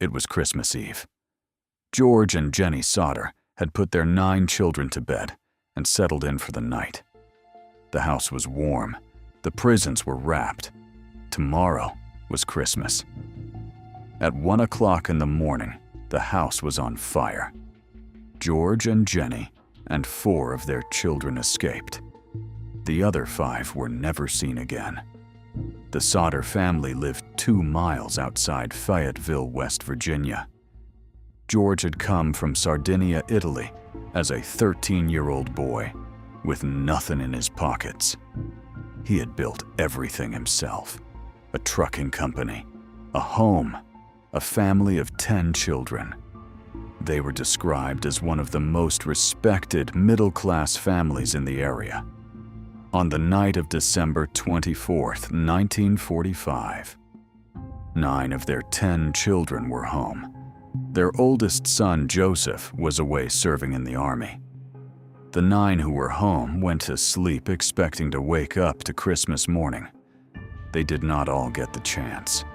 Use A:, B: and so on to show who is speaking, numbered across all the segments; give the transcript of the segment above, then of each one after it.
A: It was Christmas Eve. George and Jennie Sodder had put their 9 children to bed and settled in for the night. The house was warm. The presents were wrapped. Tomorrow was Christmas. At 1 o'clock in the morning, the house was on fire. George and Jennie and 4 of their children escaped. The other 5 were never seen again. The Sodder family lived 2 miles outside Fayetteville, West Virginia. George had come from Sardinia, Italy, as a 13-year-old boy with nothing in his pockets. He had built everything himself: a trucking company, a home, a family of 10 children. They were described as one of the most respected middle-class families in the area. On the night of December 24th, 1945, 9 of their 10 children were home. Their oldest son, Joseph, was away serving in the army. The 9 who were home went to sleep expecting to wake up to Christmas morning. They did not all get the chance.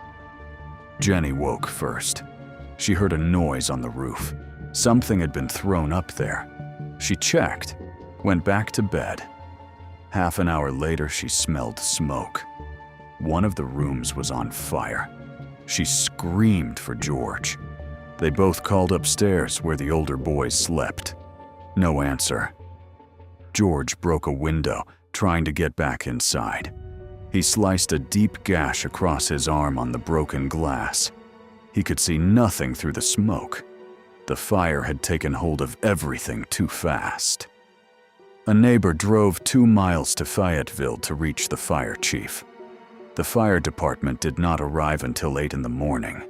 A: Jennie woke first. She heard a noise on the roof. Something had been thrown up there. She checked, went back to bed. Half an hour later, she smelled smoke. One of the rooms was on fire. She screamed for George. They both called upstairs where the older boys slept. No answer. George broke a window, trying to get back inside. He sliced a deep gash across his arm on the broken glass. He could see nothing through the smoke. The fire had taken hold of everything too fast. A neighbor drove 2 miles to Fayetteville to reach the fire chief. The fire department did not arrive until 8 in the morning,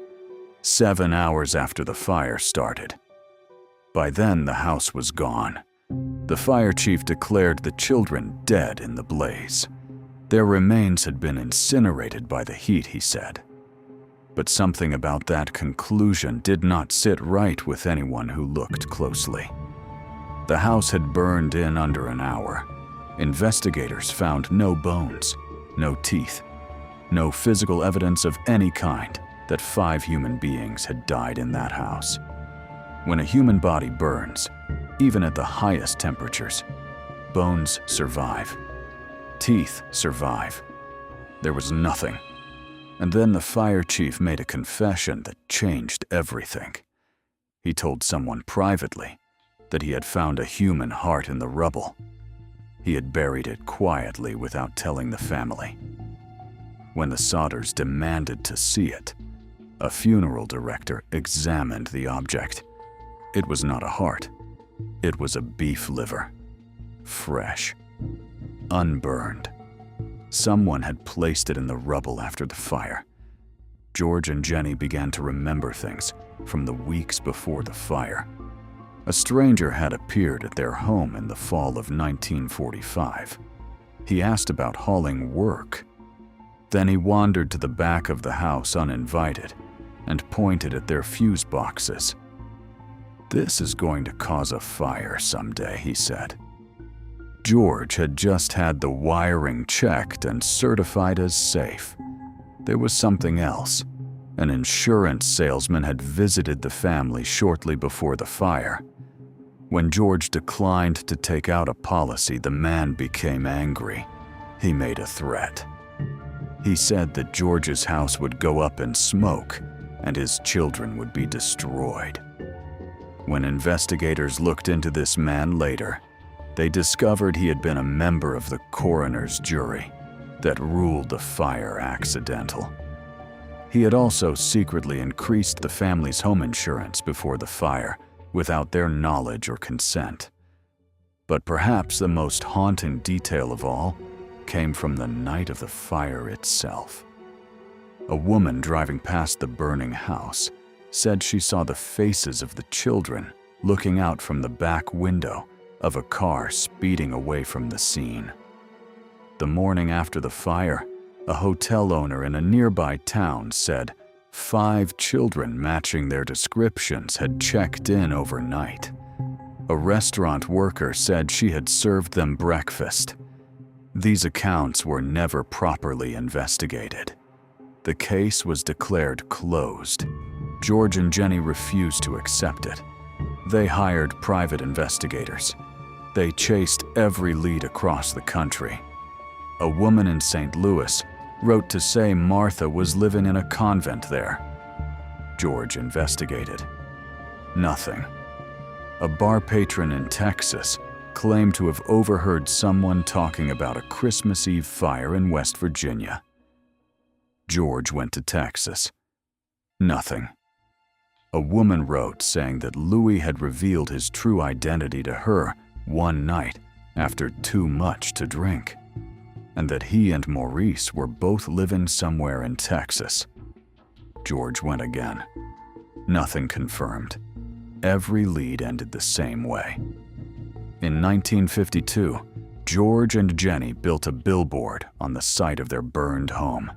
A: 7 hours after the fire started. By then, the house was gone. The fire chief declared the children dead in the blaze. Their remains had been incinerated by the heat, he said. But something about that conclusion did not sit right with anyone who looked closely. The house had burned in under an hour. Investigators found no bones, no teeth, no physical evidence of any kind that 5 human beings had died in that house. When a human body burns, even at the highest temperatures, bones survive. Teeth survive. There was nothing. And then the fire chief made a confession that changed everything. He told someone privately that he had found a human heart in the rubble. He had buried it quietly without telling the family. When the Sodders demanded to see it, a funeral director examined the object. It was not a heart. It was a beef liver. Fresh. Unburned. Someone had placed it in the rubble after the fire. George and Jennie began to remember things from the weeks before the fire. A stranger had appeared at their home in the fall of 1945. He asked about hauling work. Then he wandered to the back of the house uninvited and pointed at their fuse boxes. "This is going to cause a fire someday," he said. George had just had the wiring checked and certified as safe. There was something else. An insurance salesman had visited the family shortly before the fire. When George declined to take out a policy, the man became angry. He made a threat. He said that George's house would go up in smoke and his children would be destroyed. When investigators looked into this man later, they discovered he had been a member of the coroner's jury that ruled the fire accidental. He had also secretly increased the family's home insurance before the fire without their knowledge or consent. But perhaps the most haunting detail of all came from the night of the fire itself. A woman driving past the burning house said she saw the faces of the children looking out from the back window of a car speeding away from the scene. The morning after the fire, a hotel owner in a nearby town said 5 children matching their descriptions had checked in overnight. A restaurant worker said she had served them breakfast. These accounts were never properly investigated. The case was declared closed. George and Jennie refused to accept it. They hired private investigators. They chased every lead across the country. A woman in St. Louis wrote to say Martha was living in a convent there. George investigated. Nothing. A bar patron in Texas claimed to have overheard someone talking about a Christmas Eve fire in West Virginia. George went to Texas. Nothing. A woman wrote saying that Louis had revealed his true identity to her one night after too much to drink, and that he and Maurice were both living somewhere in Texas. George went again. Nothing confirmed. Every lead ended the same way. In 1952, George and Jennie built a billboard on the site of their burned home.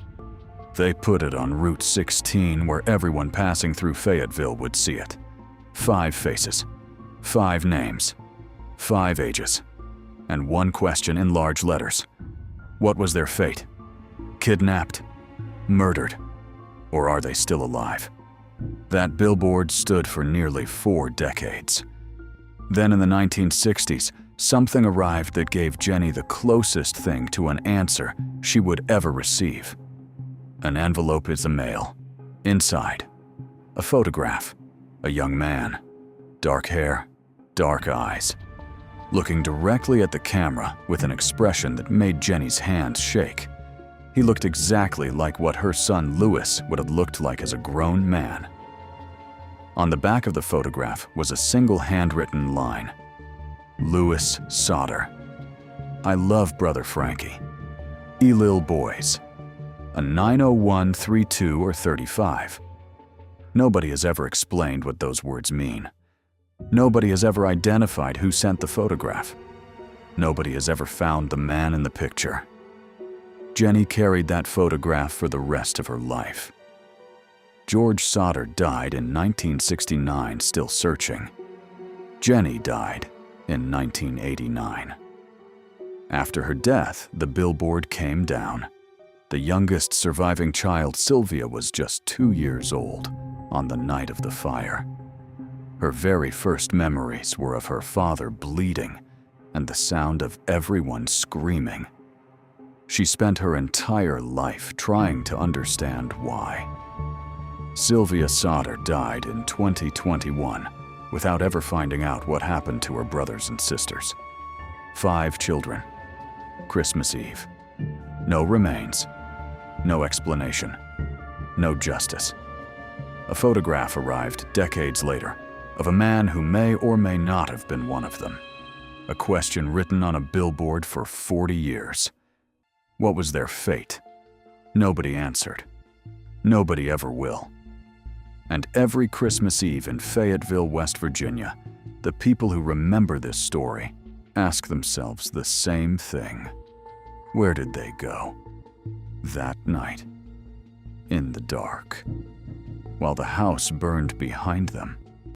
A: They put it on Route 16 where everyone passing through Fayetteville would see it. 5 faces, 5 names, 5 ages, and one question in large letters. What was their fate? Kidnapped? Murdered? Or are they still alive? That billboard stood for nearly 4 decades. Then in the 1960s, something arrived that gave Jennie the closest thing to an answer she would ever receive. An envelope is the mail. Inside, a photograph. A young man. Dark hair, dark eyes. Looking directly at the camera with an expression that made Jennie's hands shake. He looked exactly like what her son Louis would have looked like as a grown man. On the back of the photograph was a single handwritten line. Louis Sodder. I love Brother Frankie. Lil boys. A 901, 32, or 35. Nobody has ever explained what those words mean. Nobody has ever identified who sent the photograph. Nobody has ever found the man in the picture. Jennie carried that photograph for the rest of her life. George Sodder died in 1969, still searching. Jennie died in 1989. After her death, the billboard came down. The youngest surviving child, Sylvia, was just 2 years old on the night of the fire. Her very first memories were of her father bleeding and the sound of everyone screaming. She spent her entire life trying to understand why. Sylvia Sodder died in 2021 without ever finding out what happened to her brothers and sisters. 5 children. Christmas Eve. No remains. No explanation. No justice. A photograph arrived decades later of a man who may or may not have been one of them. A question written on a billboard for 40 years. What was their fate? Nobody answered. Nobody ever will. And every Christmas Eve in Fayetteville, West Virginia, the people who remember this story ask themselves the same thing. Where did they go? That night, in the dark, while the house burned behind them.